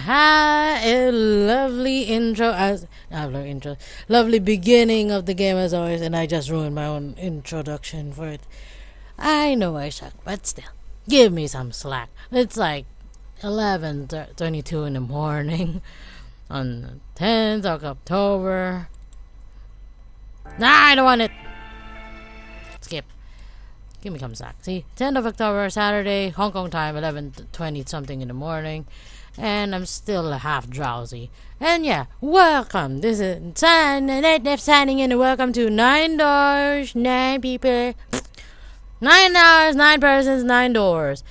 A lovely lovely beginning of the game as always, and I just ruined my own introduction for it. I know I suck, but still, give me some slack. It's like 11:22 in the morning on the 10th of October. Nah, I don't want it. Skip. Give me some slack. See, 10th of October, Saturday, Hong Kong time, 11:20 something in the morning. And I'm still half drowsy. And yeah, welcome. This is Natnarf Signing In, and welcome to 9 doors, 9 people. 9 hours, 9 persons, 9 doors.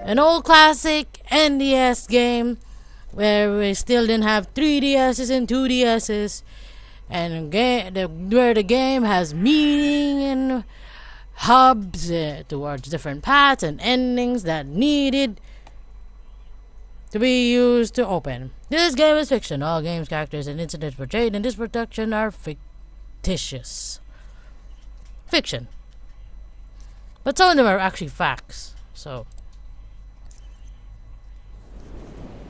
An old classic NDS game where we still didn't have 3DSs and 2DSs. And where the game has meaning and hubs towards different paths and endings that needed to be used to open. This game is fiction. All games, characters, and incidents portrayed in this production are fictitious. Fiction. But some of them are actually facts. So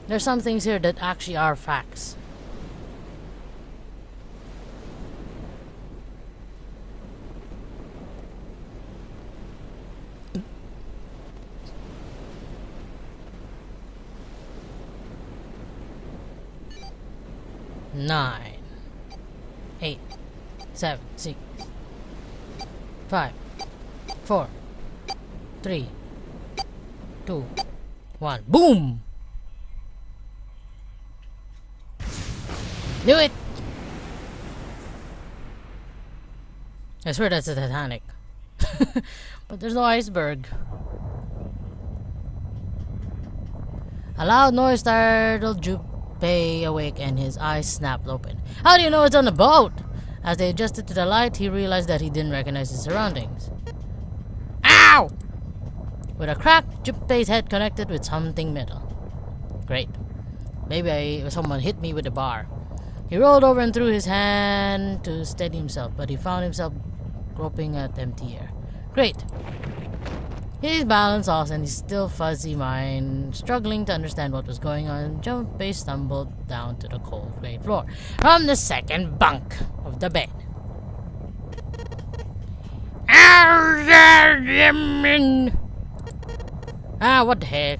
there's some things here that actually are facts. Nine, 8, 7, 6, 5, 4, 3, 2, 1. Boom! Do it! I swear that's the Titanic. But there's no iceberg. A loud noise startled Junpei awake and his eyes snapped open. How do you know it's on the boat? As they adjusted to the light, he realized that he didn't recognize his surroundings. Ow! With a crack, Junpei's head connected with something metal. Great. Maybe someone hit me with a bar. He rolled over and threw his hand to steady himself, but he found himself groping at empty air. Great. His balance lost and his still fuzzy mind struggling to understand what was going on, Junpei stumbled down to the cold gray floor from the second bunk of the bed. What the heck?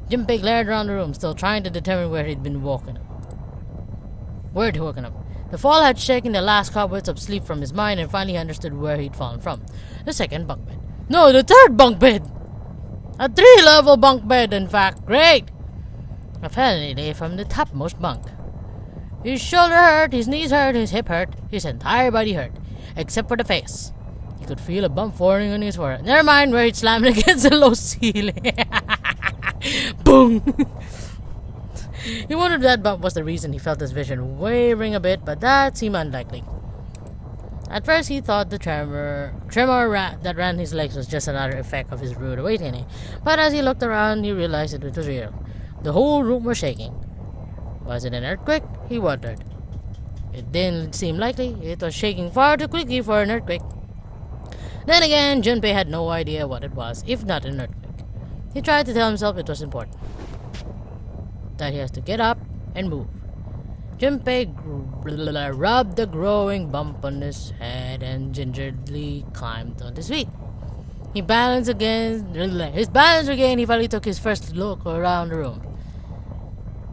Junpei glared around the room, still trying to determine where he'd been woken up. The fall had shaken the last cobwebs of sleep from his mind, and finally understood where he'd fallen from. The second bunk bed. No, the third bunk bed! A 3-level bunk bed, in fact. Great! I fell nearly from the topmost bunk. His shoulder hurt, his knees hurt, his hip hurt, his entire body hurt, except for the face. He could feel a bump forming on his forehead. Never mind where he'd slammed against the low ceiling. Boom! He wondered if that bump was the reason he felt his vision wavering a bit, but that seemed unlikely. At first, he thought the tremor that ran his legs was just another effect of his rude awakening. But as he looked around, he realized it was real. The whole room was shaking. Was it an earthquake? He wondered. It didn't seem likely. It was shaking far too quickly for an earthquake. Then again, Junpei had no idea what it was, if not an earthquake. He tried to tell himself it was important, that he has to get up and move. Junpei rubbed the growing bump on his head and gingerly climbed on his feet. His balance regained, he finally took his first look around the room.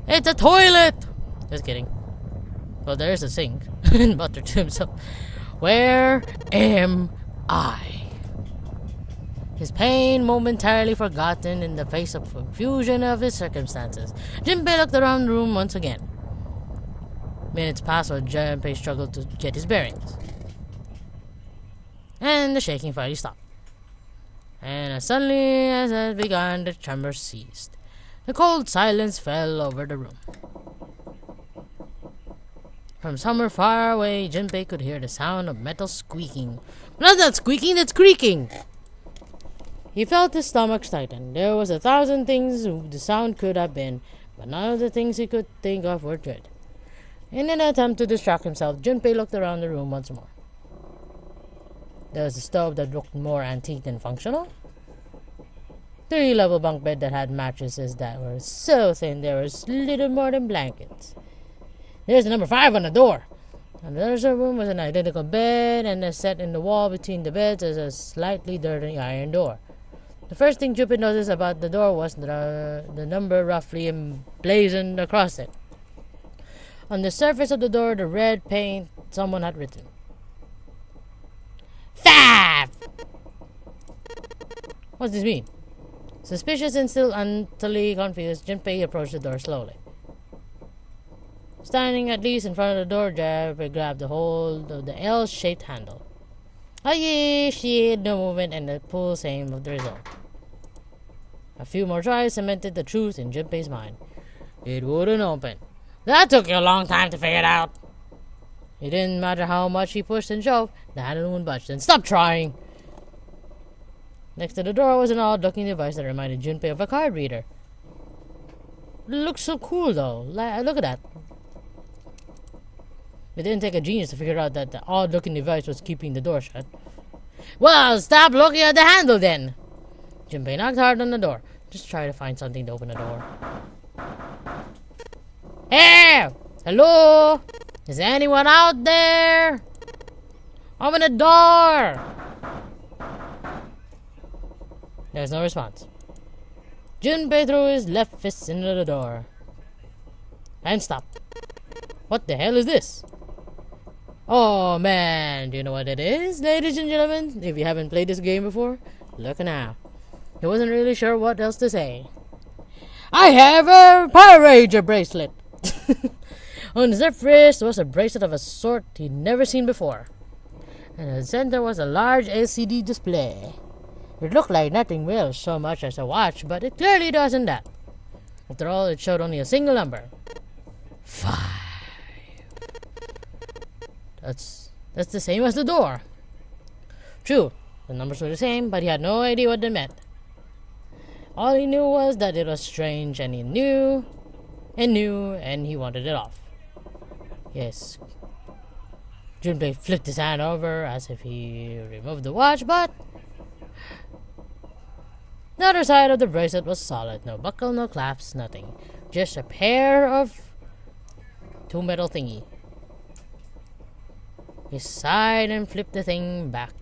It's a toilet! Just kidding. Well, there is a sink. And muttered to himself, where am I? His pain momentarily forgotten in the face of confusion of his circumstances, Junpei looked around the room once again. Minutes passed while Junpei struggled to get his bearings. And the shaking finally stopped. And as suddenly as it had begun, the tremor ceased. The cold silence fell over the room. From somewhere far away, Junpei could hear the sound of metal squeaking. That's not squeaking, that's creaking! He felt his stomach tighten. There was 1,000 things the sound could have been, but none of the things he could think of were good. In an attempt to distract himself, Junpei looked around the room once more. There was a stove that looked more antique than functional. 3-level bunk bed that had mattresses that were so thin they were little more than blankets. There's the number 5 on the door. And the other room was an identical bed, and set in the wall between the beds is a slightly dirty iron door. The first thing Jupiter noticed about the door was the number roughly emblazoned across it. On the surface of the door, the red paint someone had written 5! What does this mean? Suspicious and still utterly confused, Junpei approached the door slowly. Standing at least in front of the door, Junpei grabbed the hold of the L-shaped handle. She had no movement, and the pull same of the result. A few more tries cemented the truth in Junpei's mind. It wouldn't open. That took you a long time to figure it out. It didn't matter how much he pushed and shoved, the handle wouldn't budge. Then stop trying! Next to the door was an odd-looking device that reminded Junpei of a card reader. It looks so cool, though. Look at that. It didn't take a genius to figure out that the odd-looking device was keeping the door shut. Well, stop looking at the handle, then! Junpei knocked hard on the door. Just try to find something to open the door. Hey! Hello? Is anyone out there? Open the door! There's no response. Junpei threw his left fist into the door. And stopped. What the hell is this? Oh man, do you know what it is, ladies and gentlemen? If you haven't played this game before, look now. He wasn't really sure what else to say. I have a Power Ranger bracelet! On his left wrist was a bracelet of a sort he'd never seen before. And in the center was a large LCD display. It looked like nothing real so much as a watch, but it clearly doesn't that. After all, it showed only a single number. 5. That's the same as the door. True, the numbers were the same, but he had no idea what they meant. All he knew was that it was strange, and he knew, and he wanted it off. Yes. Junpei flipped his hand over as if he removed the watch, but the other side of the bracelet was solid. No buckle, no clasps, nothing. Just a pair of 2 metal thingy. He sighed and flipped the thing back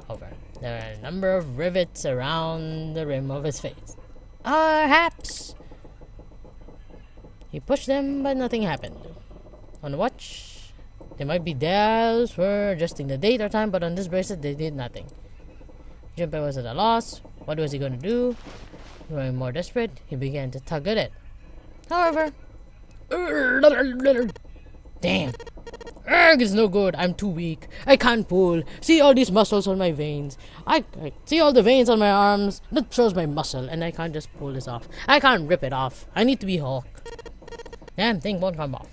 over. There were a number of rivets around the rim of his face. Perhaps. He pushed them, but nothing happened. On the watch, there might be dials for adjusting the date or time, but on this bracelet, they did nothing. Junpei was at a loss. What was he going to do? Growing more desperate, he began to tug at it. However, damn. Erg is no good. I'm too weak. I can't pull. See all these muscles on my veins. I see all the veins on my arms. That shows my muscle, and I can't just pull this off. I can't rip it off. I need to be Hulk. Damn thing won't come off.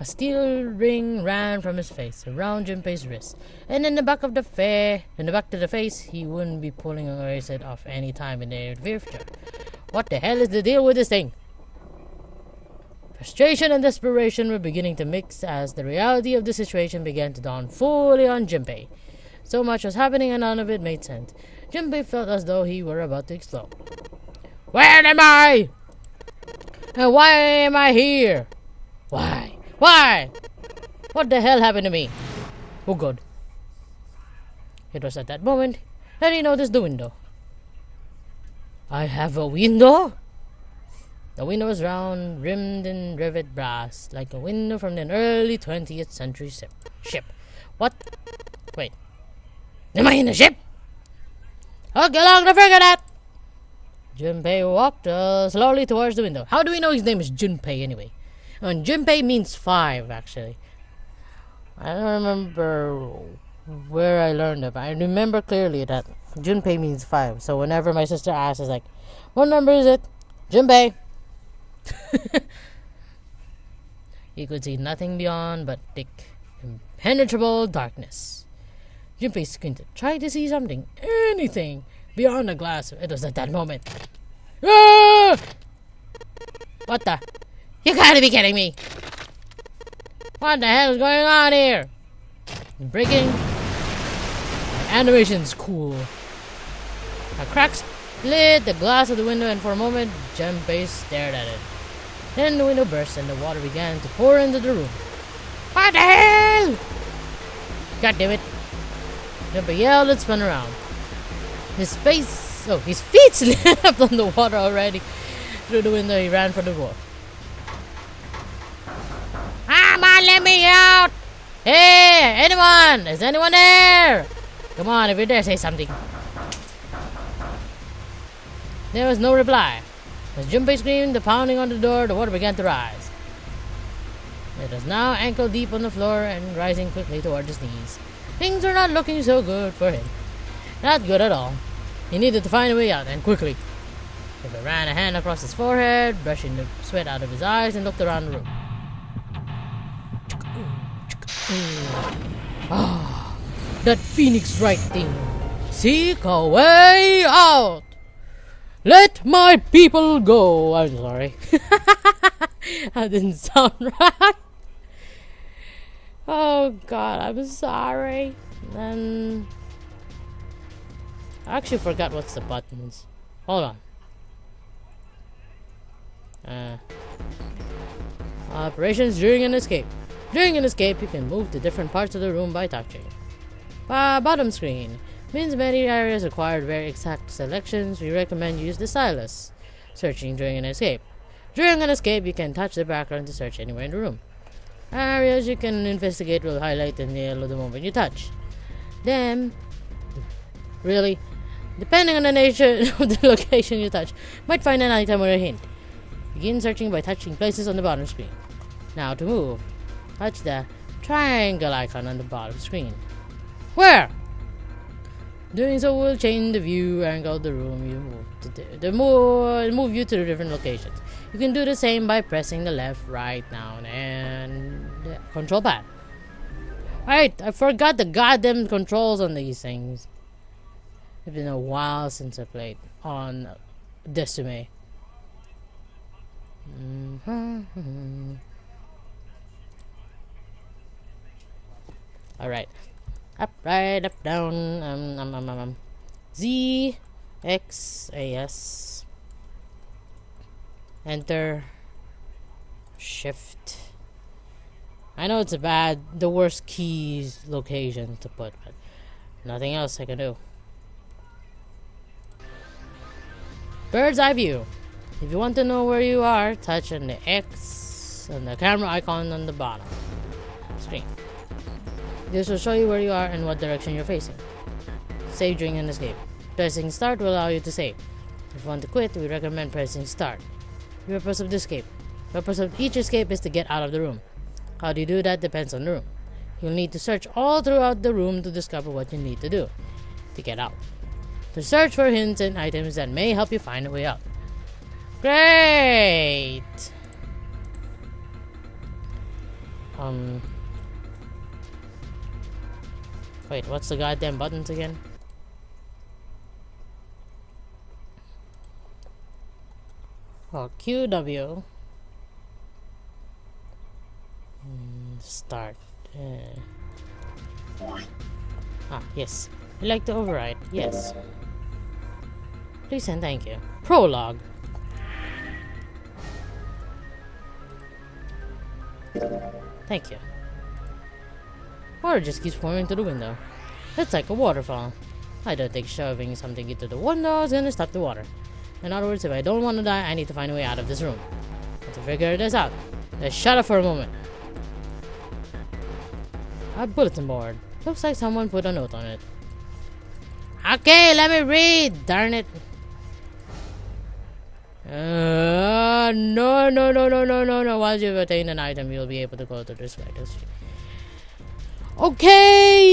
A steel ring ran from his face, around Junpei's wrist, and in the back of the face, he wouldn't be pulling a bracelet off any time in the near future. What the hell is the deal with this thing? Frustration and desperation were beginning to mix as the reality of the situation began to dawn fully on Junpei. So much was happening and none of it made sense. Junpei felt as though he were about to explode. Where am I? And why am I here? Why? Why? What the hell happened to me? Oh God. It was at that moment that he noticed the window. I have a window? The window was round, rimmed in rivet brass, like a window from an early 20th century ship. What? Wait. Am I in a ship? Okay, long to figure that. Junpei walked slowly towards the window. How do we know his name is Junpei anyway? And Junpei means 5, actually. I don't remember where I learned it, but I remember clearly that Junpei means 5. So whenever my sister asks, it's like, what number is it? Junpei. He could see nothing beyond but thick, impenetrable darkness. Junpei squinted, trying to see something, anything, beyond the glass. It was at that moment. Ah! What the? You gotta be kidding me! What the hell is going on here? Breaking. Animation's cool. A crack lit the glass of the window, and for a moment, Junpei stared at it. Then the window burst and the water began to pour into the room. What the hell? God damn it. Junpei yelled and spun around. His feet slipped on the water already. Through the window, he ran for the door. Come on, let me out! Hey, anyone? Is anyone there? Come on, if you're there, say something. There was no reply. As Junpei screamed, the pounding on the door, the water began to rise. It was now ankle deep on the floor and rising quickly toward his knees. Things were not looking so good for him. Not good at all. He needed to find a way out, and quickly. Junpei ran a hand across his forehead, brushing the sweat out of his eyes, and looked around the room. Ah, that Phoenix Wright thing. Seek a way out. Let my people go. I'm sorry. That didn't sound right. Oh God, I'm sorry. Then I actually forgot what's the buttons. Hold on. Operations during an escape. During an escape, you can move to different parts of the room by touching. Bottom screen means many areas require very exact selections. We recommend use the stylus. Searching during an escape. During an escape, you can touch the background to search anywhere in the room. Areas you can investigate will highlight in yellow the moment you touch. Then, really, depending on the nature of the location you touch, might find an item or a hint. Begin searching by touching places on the bottom screen. Now to move, touch the triangle icon on the bottom screen. Where? Doing so will change the view angle of the room you move to move you to the different locations. You can do the same by pressing the left, right, down, and the control pad. Right, I forgot the goddamn controls on these things. It's been a while since I played on Decime. Alright. Up, right, up, down. Z, X, A, S. Enter. Shift. I know it's the worst keys location to put, but nothing else I can do. Bird's eye view. If you want to know where you are, touch on the X and the camera icon on the bottom screen. This will show you where you are and what direction you're facing. Save during an escape. Pressing start will allow you to save. If you want to quit, we recommend pressing start. The purpose of the escape. The purpose of each escape is to get out of the room. How do you do that depends on the room. You'll need to search all throughout the room to discover what you need to do to get out. To search for hints and items that may help you find a way out. Great! Wait, what's the goddamn buttons again? Oh, QW. Start. Yes. You'd like to override? Yes. Please and thank you. Prologue. Thank you. Water just keeps pouring into the window. It's like a waterfall. I don't think shoving something into the window is gonna stop the water. In other words, if I don't want to die, I need to find a way out of this room. But to figure this out, let's shut up for a moment. A bulletin board. Looks like someone put a note on it. Okay, let me read. Darn it. No. Once you've attained an item, you'll be able to go to this way. Okay!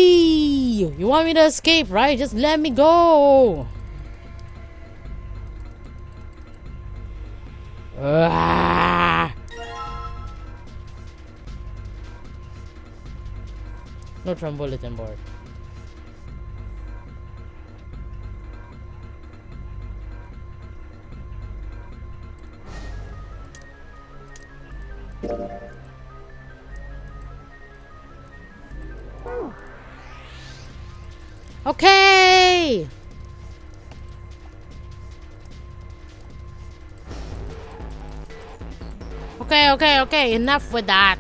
You want me to escape, right? Just let me go! Note from bulletin board. Okay! Okay, enough with that.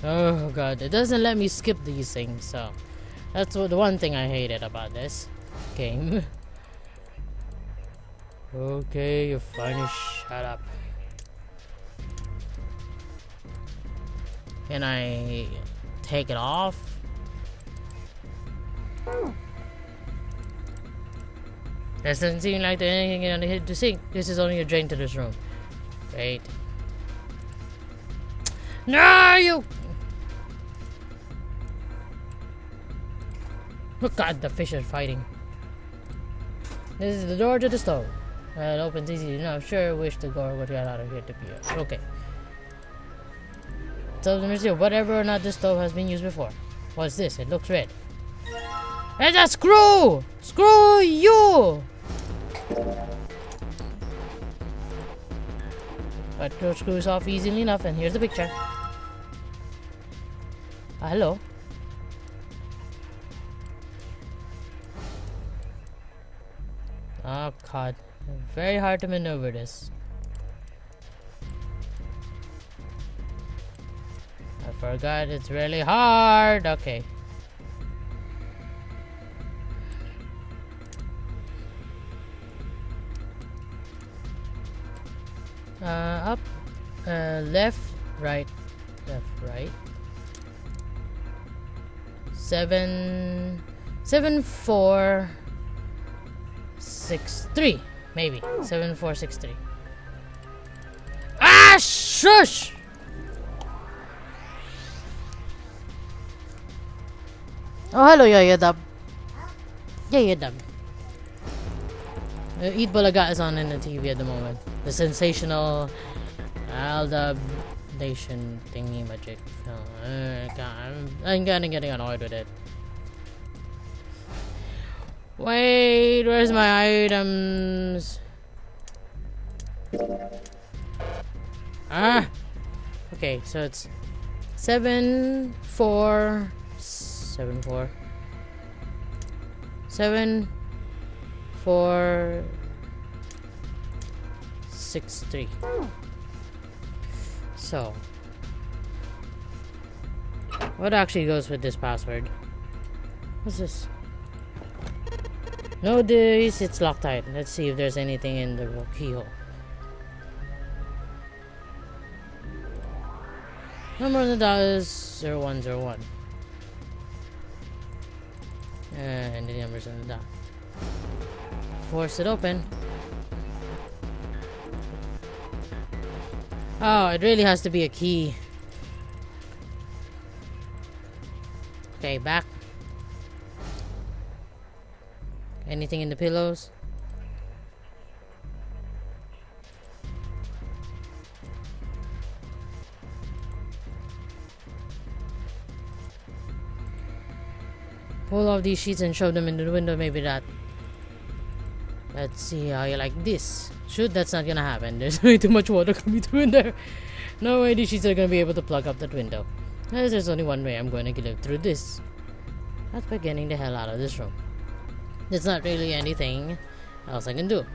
Oh god, it doesn't let me skip these things, so that's the one thing I hated about this game. Okay, you finally shut up. Can I take it off? Doesn't seem like there's anything on the hit to sink. This is only a drain to this room. Great. No, you! Oh god, the fish are fighting. This is the door to the stove. It opens easily enough. Sure wish the door would get out of here to be okay. So let me see whatever or not this stove has been used before. What's this? It looks red. It's a screw! Screw you! But the screws off easily enough, and here's the picture. Hello. Oh god, very hard to maneuver this. I forgot it's really hard. Okay. Up, left, right, 7, 4, 6, 3, maybe 7, 4, 6, 3. Ah, shush! Oh, hello, yeah, dub. Yeah, dub. Eat Balaga is on in the TV at the moment. The sensational Aldabnation thingy magic. I'm kinda getting annoyed with it. Wait, where's my items? Ah! Okay, so it's 7, 4, 7, 4. 7, 4, 6, 3. So, what actually goes with this password? What's this? No, this it's Loctite. Let's see if there's anything in the keyhole. Number on the dot is 0101. And the numbers on the dot. Force it open. Oh, it really has to be a key. Okay, back. Anything in the pillows? Pull off these sheets and shove them into the window, maybe that. Let's see how you like this. Shoot, that's not gonna happen. There's way too much water coming through in there. No way these sheets are gonna be able to plug up that window. There's only one way I'm going to live through this. That's by getting the hell out of this room. There's not really anything else I can do.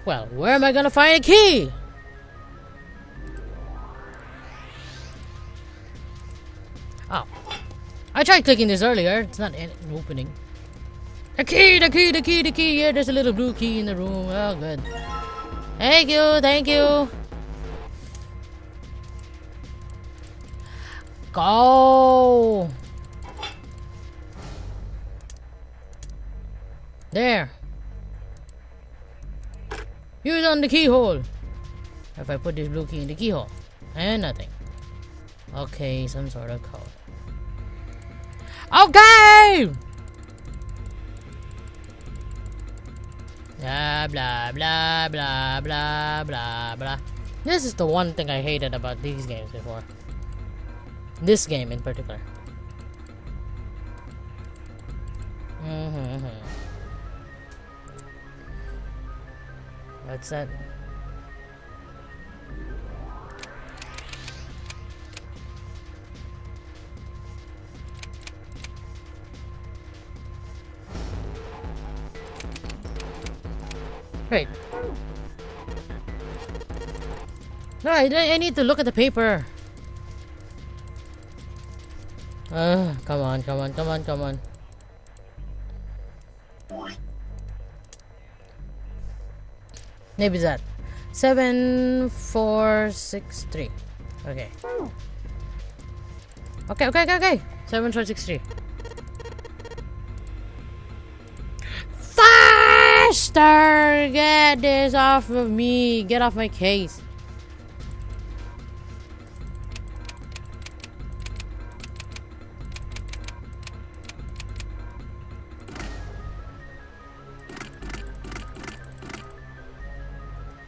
Well, where am I gonna find a key? Oh. I tried clicking this earlier. It's not opening. The key! Yeah, there's a little blue key in the room. Oh, good. Thank you. Go! There. Use on the keyhole. If I put this blue key in the keyhole. And nothing. Okay, some sort of code. Okay! Blah, blah, blah, blah, blah, blah, blah. This is the one thing I hated about these games before. This game in particular. What's that? Right. No, I need to look at the paper. Come on, come on, come on, come on. Maybe that. 7463. Okay. Okay. 7463. Faster! Get this off of me. Get off my case.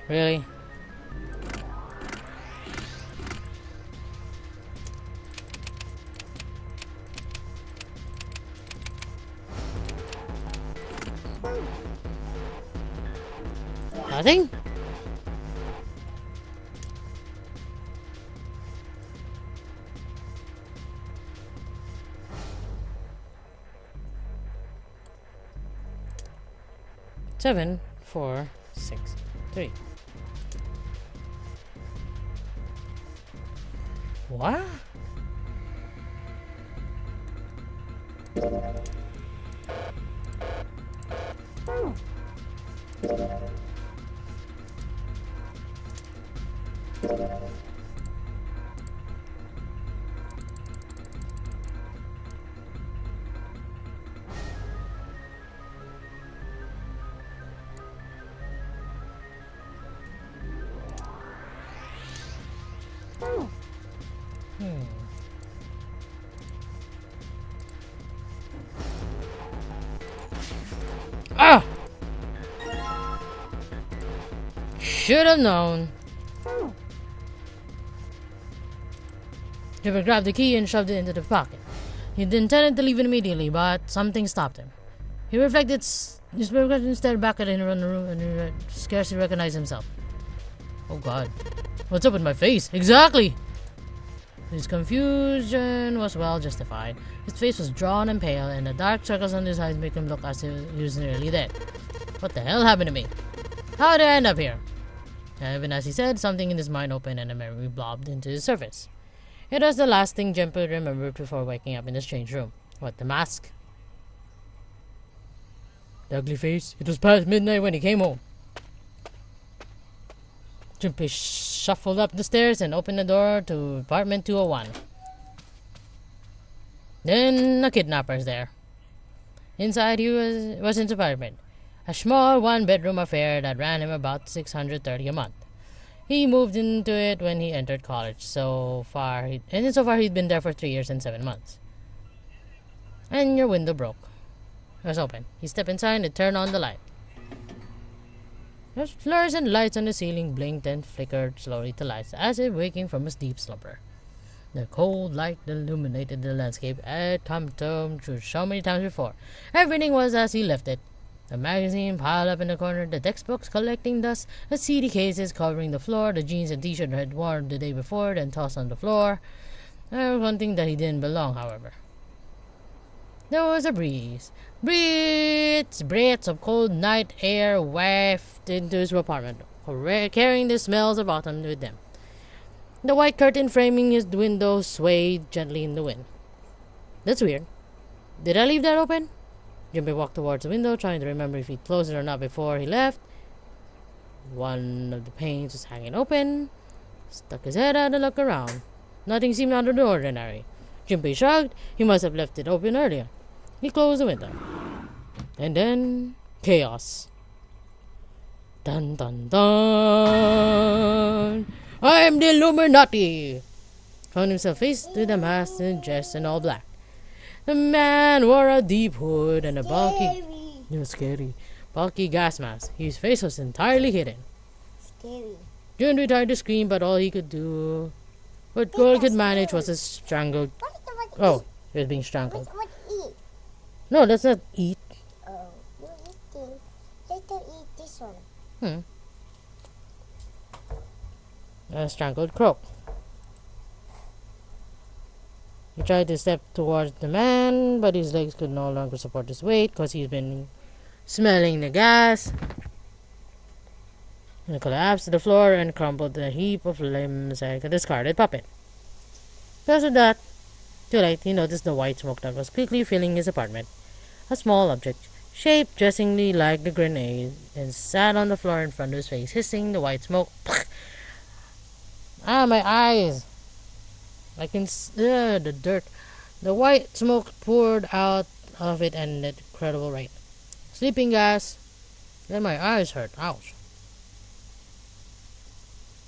Really? Nothing? Seven, 4, 6, 3. What? Ah! Should have known. Jibber grabbed the key and shoved it into the pocket. He intended to leave it immediately, but something stopped him. He reflected his regret and stared back at it in the room and scarcely recognized himself. Oh god. What's up with my face? Exactly! His confusion was well justified. His face was drawn and pale, and the dark circles under his eyes made him look as if he was nearly dead. What the hell happened to me? How did I end up here? Even as he said, something in his mind opened and a memory blobbed into his surface. It was the last thing Junpei remembered before waking up in the strange room. What, the mask? The ugly face. It was past midnight when he came home. Junpei shuffled up the stairs and opened the door to apartment 201. Then a kidnapper's there. Inside he was in his apartment, a small one-bedroom affair that ran him about $630 a month. He moved into it when he entered college. So far he'd been there for 3 years and 7 months. And your window broke. It was open. He stepped inside and turned on the light. The fluorescent lights on the ceiling blinked and flickered slowly to life as if waking from a deep slumber. The cold light illuminated the landscape had come to through so many times before. Everything was as he left it. The magazine piled up in the corner, the textbooks collecting dust, the CD cases covering the floor, the jeans and t-shirt he had worn the day before, then tossed on the floor. There was one thing that he didn't belong, however. There was a breeze. Breaths of cold night air wafted into his apartment, carrying the smells of autumn with them. The white curtain framing his window swayed gently in the wind. That's weird. Did I leave that open? Junpei walked towards the window, trying to remember if he'd closed it or not before he left. One of the panes was hanging open. Stuck his head out and looked around. Nothing seemed out of the ordinary. Junpei shrugged. He must have left it open earlier. He closed the window. And then, chaos. Dun dun dun! I am the Illuminati! Found himself face to the mask and dressed in all black. The man wore a deep hood and a bulky... It was scary. Bulky gas mask. His face was entirely hidden. Scary. Junpei tried to scream, but all he could do... What Gold could manage was a strangled... Oh, he was being strangled. What eat? No, that's not eat. Oh, you're eating. Later eat this one. A strangled croak. He tried to step towards the man, but his legs could no longer support his weight because he's been smelling the gas. He collapsed to the floor and crumpled in a heap of limbs like a discarded puppet. Because of that, too late, he noticed the white smoke that was quickly filling his apartment. A small object, shaped dressingly like the grenade, and sat on the floor in front of his face, hissing the white smoke. Ah, my eyes! I can the dirt. The white smoke poured out of it at an incredible rate. Sleeping gas. Then my eyes hurt. Ouch.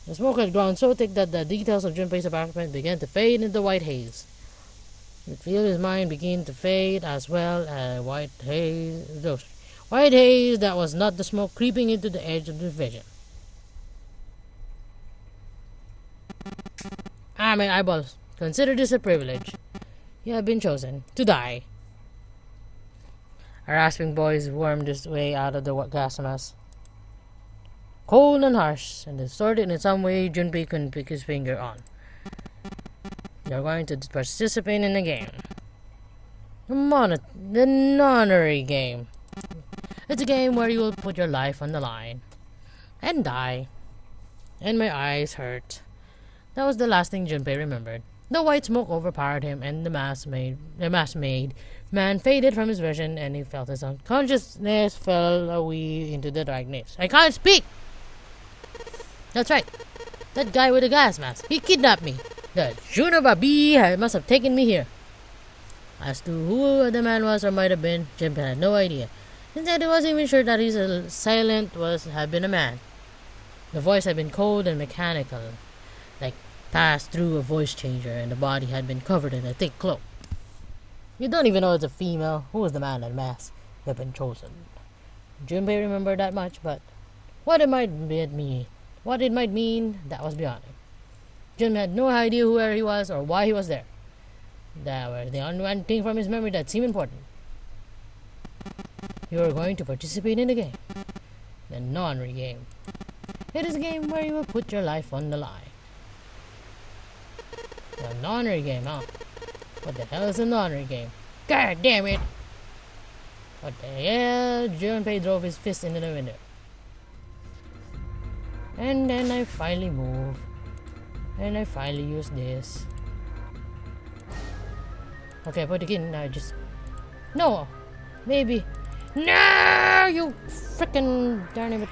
The smoke had grown so thick that the details of Junpei's apartment began to fade into white haze. He could feel his mind begin to fade as well as white haze. White haze that was not the smoke creeping into the edge of the vision. Ah, my eyeballs. Consider this a privilege. You have been chosen to die. A rasping voice wormed its way out of the gas mask. Cold and harsh, and distorted in some way Junpei couldn't pick his finger on. You're going to participate in the game. The nonary game. It's a game where you will put your life on the line. And die. And my eyes hurt. That was the last thing Junpei remembered. The white smoke overpowered him, and the mask-made man faded from his vision, and he felt his unconsciousness fell away into the darkness. I can't speak! That's right. That guy with the gas mask. He kidnapped me. The Junababi must have taken me here. As to who the man was or might have been, Junpei had no idea. Instead, he wasn't even sure that his assailant had been a man. The voice had been cold and mechanical, like passed through a voice changer, and the body had been covered in a thick cloak. You don't even know it's a female. Who was the man in the mask? You have been chosen. Junpei remembered that much, but what it might mean, that was beyond him. Junpei had no idea where he was or why he was there. That was the only one thing from his memory that seemed important. You are going to participate in the game. The non-re game. It is a game where you will put your life on the line. The non-re game, huh? What the hell is a non-re game? God damn it! What the hell? Junpei drove his fist into the window. And then I finally moved. And I finally used this. Okay, put it in. I just... No! Maybe. No! You frickin' darn it.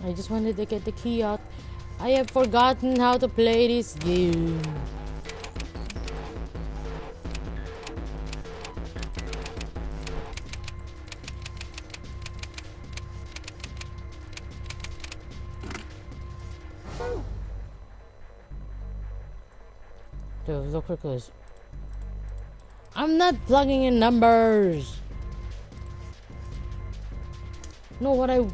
I just wanted to get the key out. I have forgotten how to play this game. Dude, look for clues. I'm not plugging in numbers. No, what I...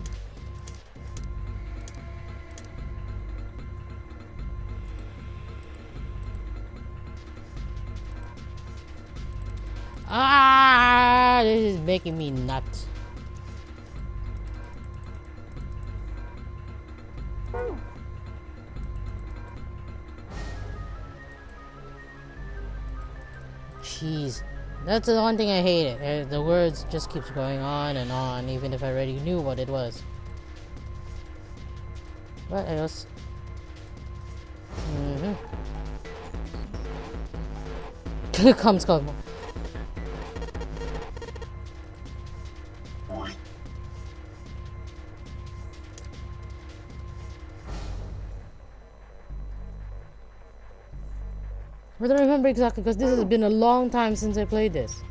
Ah, this is making me nuts. Jeez, that's the one thing I hate. The words just keeps going on and on, even if I already knew what it was. What else? Comes Cosmo. I don't remember exactly because this has been a long time since I played this.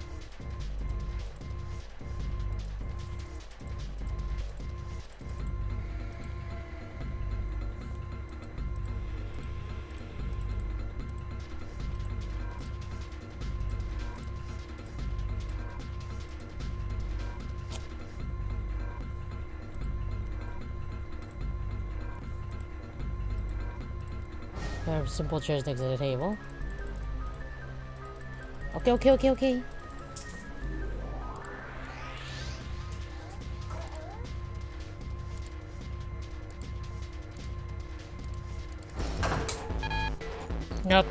There are simple chairs next to the table. Okay. Yep.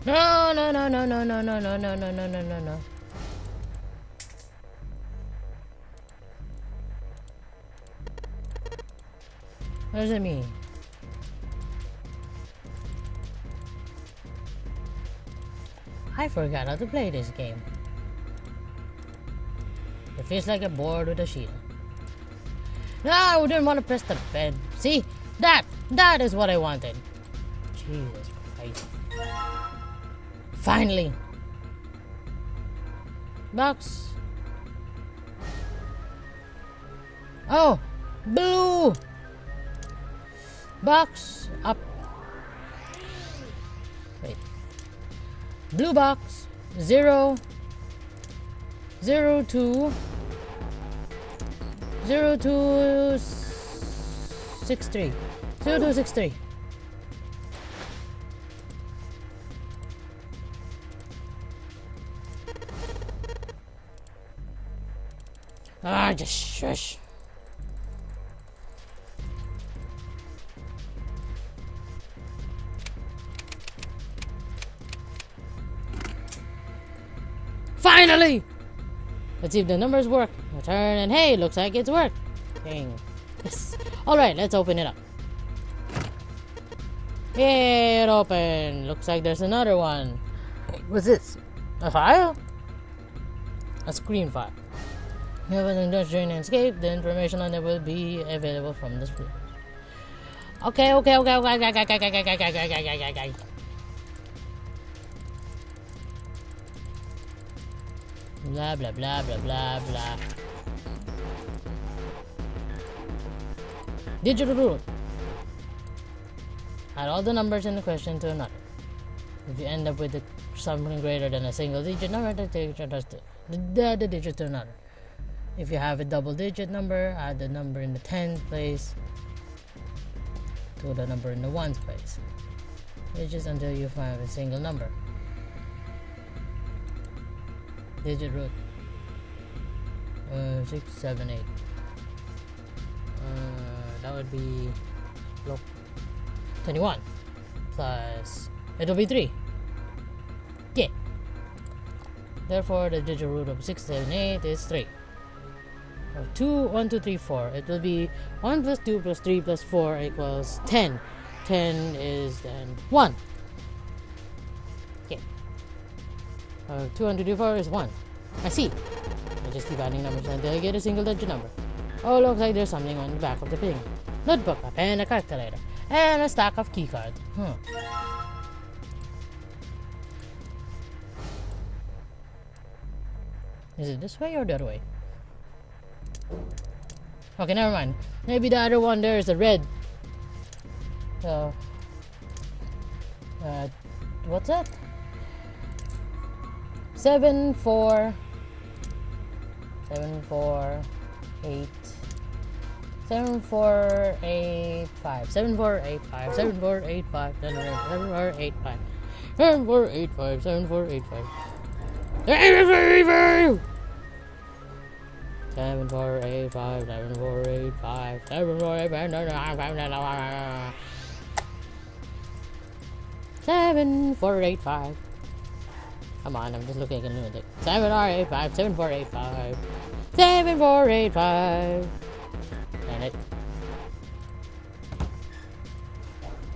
No, no, no, no, no, no, no, no, no, no, no, no, no, no. What does it mean? I forgot how to play this game. It feels like a board with a shield. No, I didn't want to press the bed. See? That is what I wanted. Jesus Christ. Finally. Box. Oh, blue. Box up. Wait. Blue box 0 0 2 0 2 6 3 0 2 6 3. Ah, just shush. Finally! Let's see if the numbers work. Return, and hey, looks like it's worked. Dang. Yes. Alright, let's open it up. Yay, it opened. Looks like there's another one. What's this? A file? A screen file. If an indulge during an escape, the information on it will be available from this screen. Okay. Blah blah blah blah blah blah. Digital rule. Add all the numbers in the question to another. If you end up with something greater than a single digit number, the digit to another. If you have a double digit number, add the number in the tens place to the number in the ones place. Digits until you find a single number. Digit root 6, 7, 8. That would be 21 plus it'll be 3. Yeah. Therefore, the digit root of 6, 7, 8 is 3. 1, 2, 3, 4. It will be 1 plus 2 plus 3 plus 4 equals 10. 10 is then 1. Okay. 224 is 1. I see. I just keep adding numbers until I get a single digit number. Oh, looks like there's something on the back of the thing. Notebook, a pen, a calculator, and a stack of keycards. Is it this way or the other way? Okay, never mind. Maybe the other one there is the red. So, what's that? 7 4 8 7 4 8 5 7 4 8 5 7 4 8 5 7 4 8 5 7 4 8 5 7 4 8 5 7 4 8 5 7 4 8 5 7 4 8 5 7 4 8 5 7 4 8 5. Come on, I'm just looking at a lunatic. 7 4 8 5 7 4 8 5 7 4 8 5. Damn it.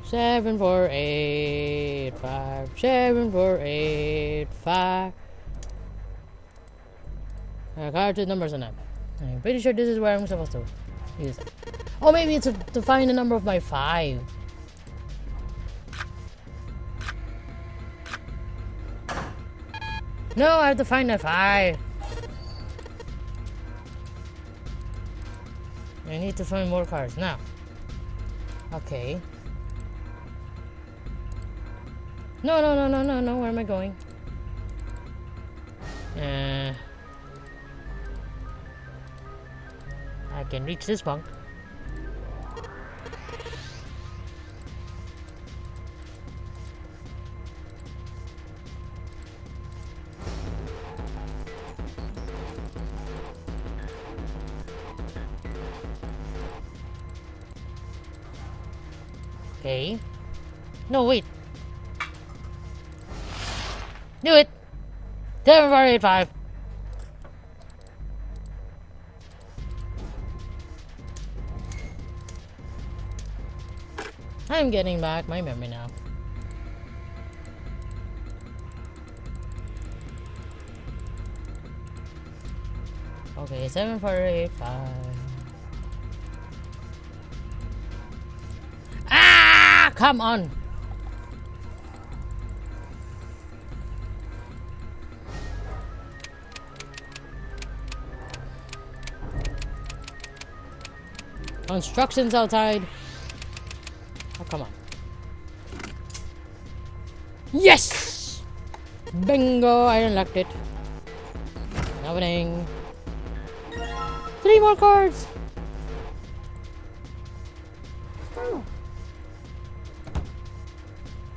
7 4 8 5 7 4 8 5. Card two numbers on that. I'm pretty sure this is where I'm supposed to use it. Oh, maybe it's to find the number of my 5. No, I have to find a 5. I need to find more cards now. Okay. No. Where am I going? I can reach this bunk. Okay. No, wait. Do it. 7485. I'm getting back my memory now. Okay, 7485. Ah, come on. Instructions outside. Oh, come on. Yes! Bingo! I unlocked it. Opening. 3 more cards!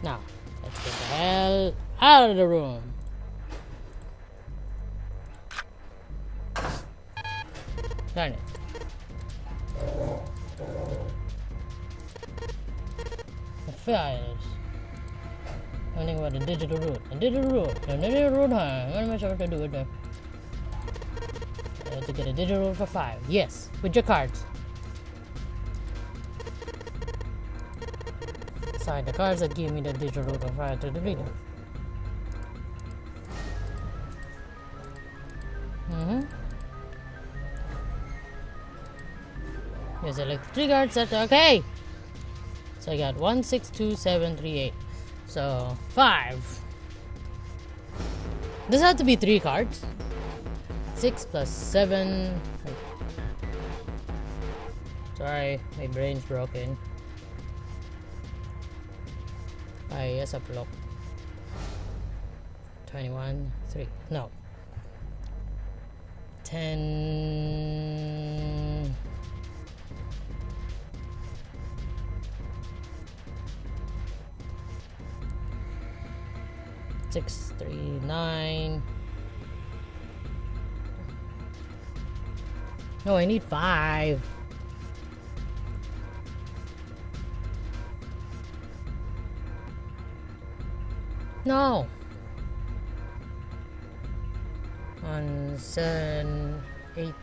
Now, let's get the hell out of the room. Darn it. The files. I'm thinking about the digital route. The digital route. The digital route, huh? What am I supposed to do with that? To get a digital route for 5. Yes, with your cards. Sorry, the cards that give me the digital route for 5 to the video. There's like 3 cards set. Okay. So I got 1, 6, 2, 7, 3, 8. So 5. Does it have to be 3 cards? 6 plus 7. Sorry, my brain's broken. Yes, up lock. 21, 3. No. 10. Six, 3, 9. No, I need 5. No. 1, 7, 8,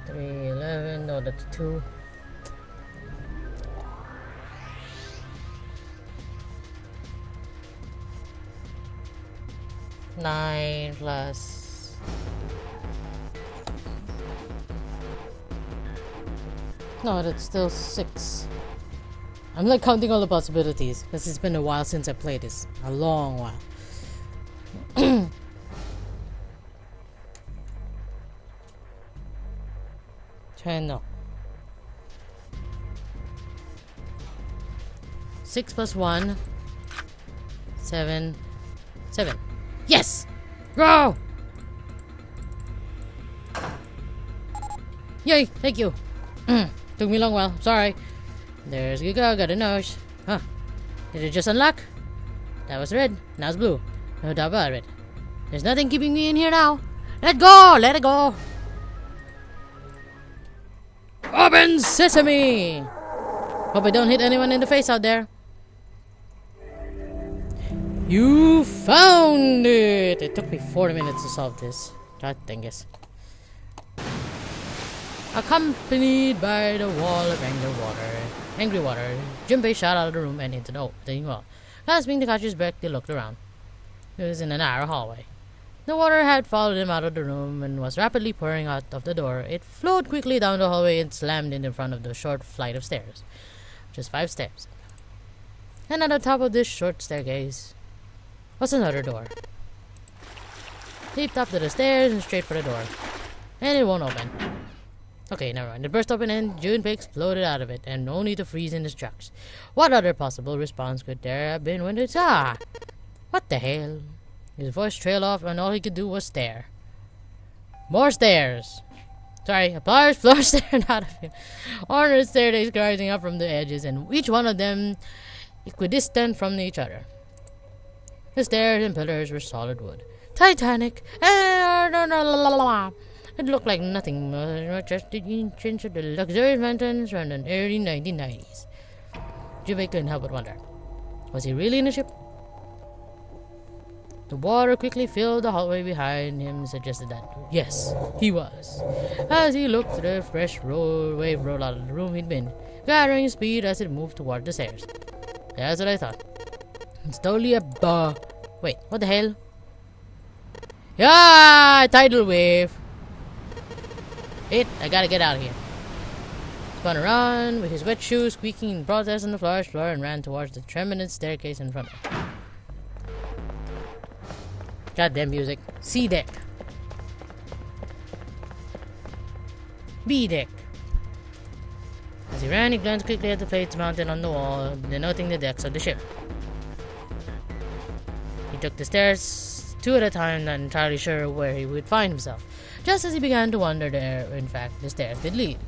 3, 11. No, that's 2. 9 plus. No, that's still 6. I'm like counting all the possibilities because it's been a while since I played this. A long while. No. 6 plus 1. 7. 7. Yes! Go! Yay! Thank you. Took me a long while. Sorry. There's Giga. Got a nose. Huh. Did it just unlock? That was red. Now it's blue. No doubt about it. There's nothing keeping me in here now. Let go! Let it go! Open sesame! Hope I don't hit anyone in the face out there. You found it! It took me 40 minutes to solve this. God dang it. Accompanied by the wall of angry water, Junpei shot out of the room and into the opening wall. Clasping Takashi's back, they looked around. It was in a narrow hallway. The water had followed him out of the room and was rapidly pouring out of the door. It flowed quickly down the hallway and slammed in front of the short flight of stairs. Just 5 steps. And at the top of this short staircase was another door. Leaped up to the stairs and straight for the door. And it won't open. Okay, never mind. It burst open and Junpei exploded out of it, and no need to freeze in his tracks. What other possible response could there have been when it what the hell? His voice trailed off and all he could do was stare. More stairs! Sorry, applause, floor staring out of him. Ordered staircase rising up from the edges, and each one of them equidistant from each other. The stairs and pillars were solid wood. Titanic! It looked like nothing but just the entrance of the luxurious mountains from the early 1990s. Junpei couldn't help but wonder. Was he really in a ship? The water quickly filled the hallway behind him, suggested that, yes, he was. As he looked, the fresh wave rolled out of the room he'd been, gathering speed as it moved toward the stairs. That's what I thought. It's totally a wait, what the hell? Yeah, tidal wave. I gotta get out of here. Spun around with his wet shoes squeaking in protest on the floor and ran towards the tremendous staircase in front of him. Goddamn music. C deck. B deck. As he ran, he glanced quickly at the plates mounted on the wall, denoting the decks of the ship. He took the stairs two at a time, not entirely sure where he would find himself. Just as he began to wonder there, in fact, the stairs did lead.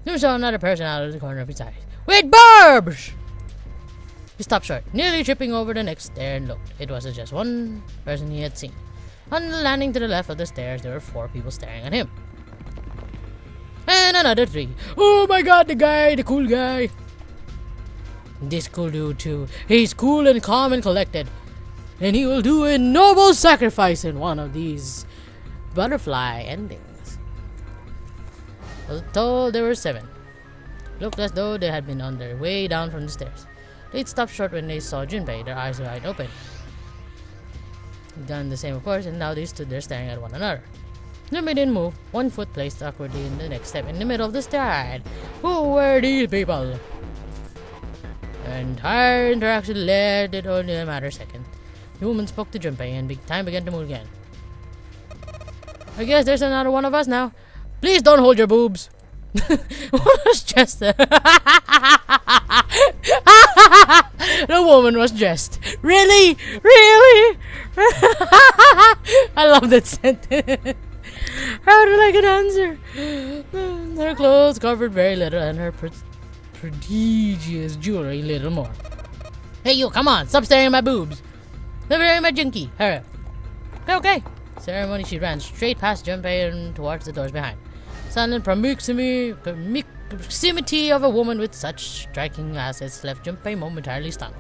He saw another person out of the corner of his eyes. Wait, Barbs! He stopped short, nearly tripping over the next stair and looked. It was just one person he had seen. On the landing to the left of the stairs, there were 4 people staring at him. And another 3. Oh my god, the cool guy. This cool dude too. He's cool and calm and collected. And he will do a noble sacrifice in one of these butterfly endings. Was told there were 7. Looked as though they had been on their way down from the stairs. They'd stopped short when they saw Junpei, their eyes wide open. He'd done the same, of course, and now they stood there staring at one another. Junpei didn't move, one foot placed awkwardly in the next step in the middle of the stair. Who were these people? The entire interaction led it only a matter of seconds. The woman spoke to Junpei, and time began to move again. I guess there's another one of us now. Please don't hold your boobs. What was just the woman was dressed. Really? Really? I love that sentence. How did I get answer? Her clothes covered very little and her prodigious jewelry little more. Hey you, come on, stop staring at my boobs. They're very my junkie. Hurry up. Okay. Ceremony, she ran straight past Junpei and towards the doors behind. Silent proximity of a woman with such striking assets left Junpei momentarily stunned.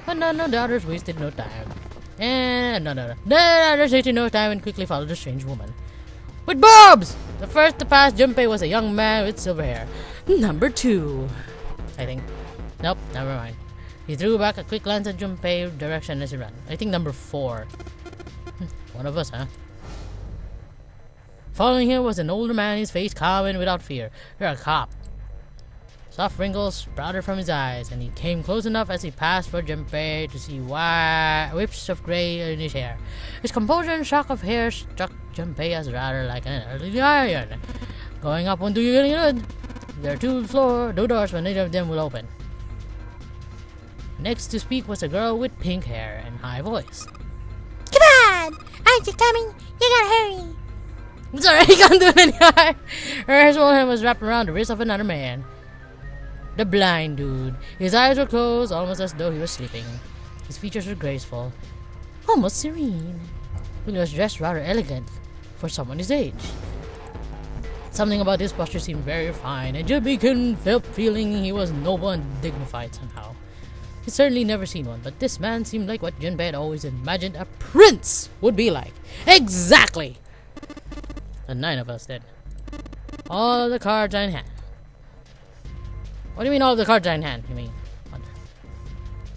But none of the others wasted no time. And the others wasted no time and quickly followed the strange woman. With boobs! The first to pass Junpei was a young man with silver hair. Number 2, I think. Nope, never mind. He threw back a quick glance at Junpei's direction as he ran. I think number 4. One of us, huh? Following him was an older man, his face calm and without fear. You're a cop. Soft wrinkles sprouted from his eyes, and he came close enough as he passed for Junpei to see wisps of gray in his hair. His composure and shock of hair struck Junpei as rather like an early lion. Going up won't do you any good. There are 2 doors, but neither of them will open. Next to speak was a girl with pink hair and high voice. Come on! Aren't you coming? You gotta hurry! I'm sorry, he can't do it anymore. Her small hand was wrapped around the wrist of another man. The blind dude. His eyes were closed, almost as though he was sleeping. His features were graceful, almost serene. He was dressed rather elegant for someone his age. Something about his posture seemed very refined, and Junpei couldn't help feeling he was noble and dignified somehow. He'd certainly never seen one, but this man seemed like what Junpei had always imagined a prince would be like. Exactly! The 9 of us did. All the cards are in hand. What do you mean all the cards are in hand? You mean?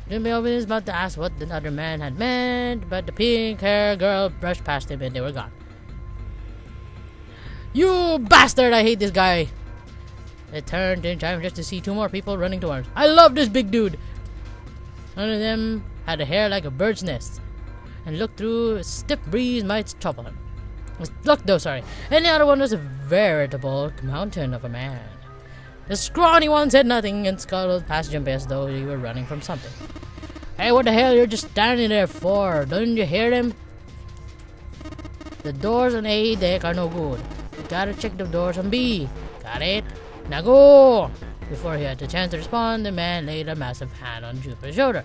Junpei opened his mouth to ask what the other man had meant, but the pink-haired girl brushed past him and they were gone. You bastard! I hate this guy! They turned in time just to see 2 more people running towards. I love this big dude! One of them had a hair like a bird's nest, and looked through a stiff breeze might trouble him. And the other one was a veritable mountain of a man. The scrawny one said nothing and scuttled past Junpei as though he were running from something. Hey, what the hell you're just standing there for? Don't you hear them? The doors on A deck are no good. You gotta check the doors on B. Got it? Now go! Before he had the chance to respond, the man laid a massive hand on Junpei's shoulder.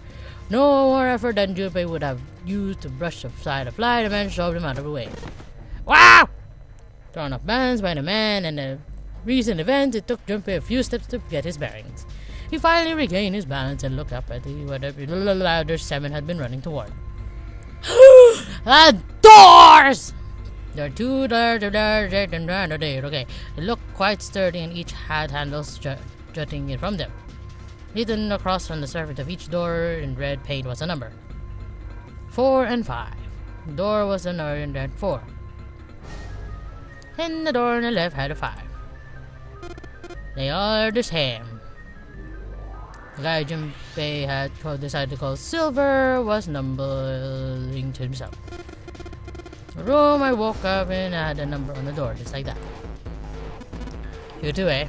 No more effort than Junpei would have used to brush aside a fly, the man shoved him out of the way. Wow! Thrown off balance by the man and the recent events, it took Junpei a few steps to get his bearings. He finally regained his balance and looked up at whatever the ladder 7 had been running toward. Doors! There are 2 doors. Okay, they look quite sturdy and each had handles jutting in from them. Written across from the surface of each door in red paint was a number. 4 and 5. The door was a number in red 4. And the door on the left had a 5. They are the same. The guy Junpei had decided to call Silver was numbering to himself. The room I woke up in had a number on the door, just like that. You too, eh?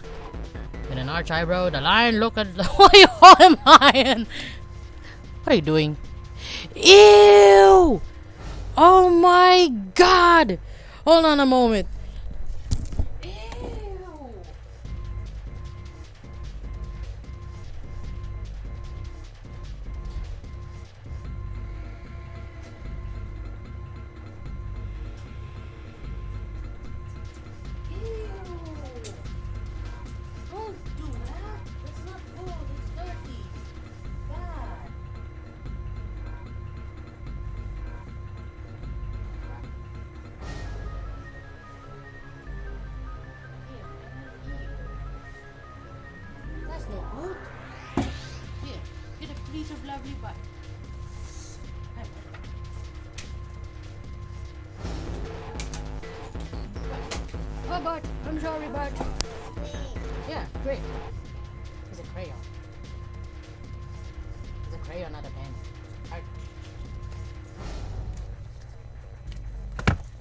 With an arch eyebrow, the lion looked at what are you holding, lion? What are you doing? Ew! Oh my god! Hold on a moment. Lovely butt. Oh, but I'm sorry, but yeah, great. It's a crayon. It's a crayon, not a pen.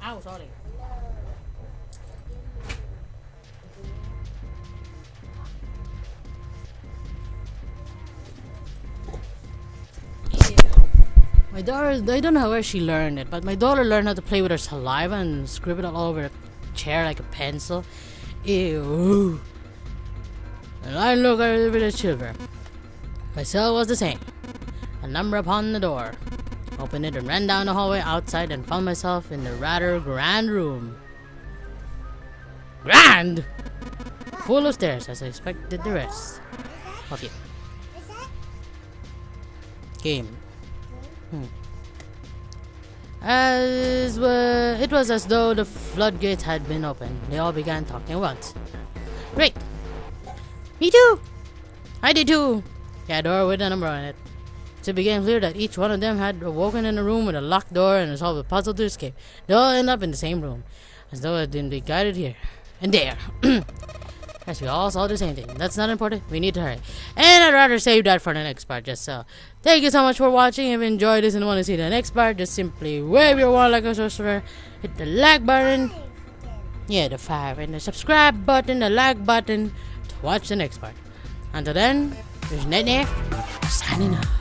Ow, sorry. My daughter, I don't know where she learned it, but my daughter learned how to play with her saliva and scribble it all over the chair like a pencil. Ew. And I look at it with a shiver. My cell was the same. A number upon the door. Opened it and ran down the hallway outside and found myself in the rather grand room. Grand! Full of stairs as I expected the rest of you. Game. It was as though the floodgates had been opened. They all began talking at once. Great! Me too! I did too! Yeah, a door with a number on it. So it became clear that each one of them had awoken in a room with a locked door and solved a puzzle to escape. They all end up in the same room, as though it didn't be guided here and there. Yes, we all saw the same thing. That's not important. We need to hurry. And I'd rather save that for the next part. Just so. Thank you so much for watching. If you enjoyed this and want to see the next part, just simply wave your wand like a sorcerer. Hit the like button. Yeah, the 5. And the subscribe button, the like button to watch the next part. Until then, this is Natnarf signing off.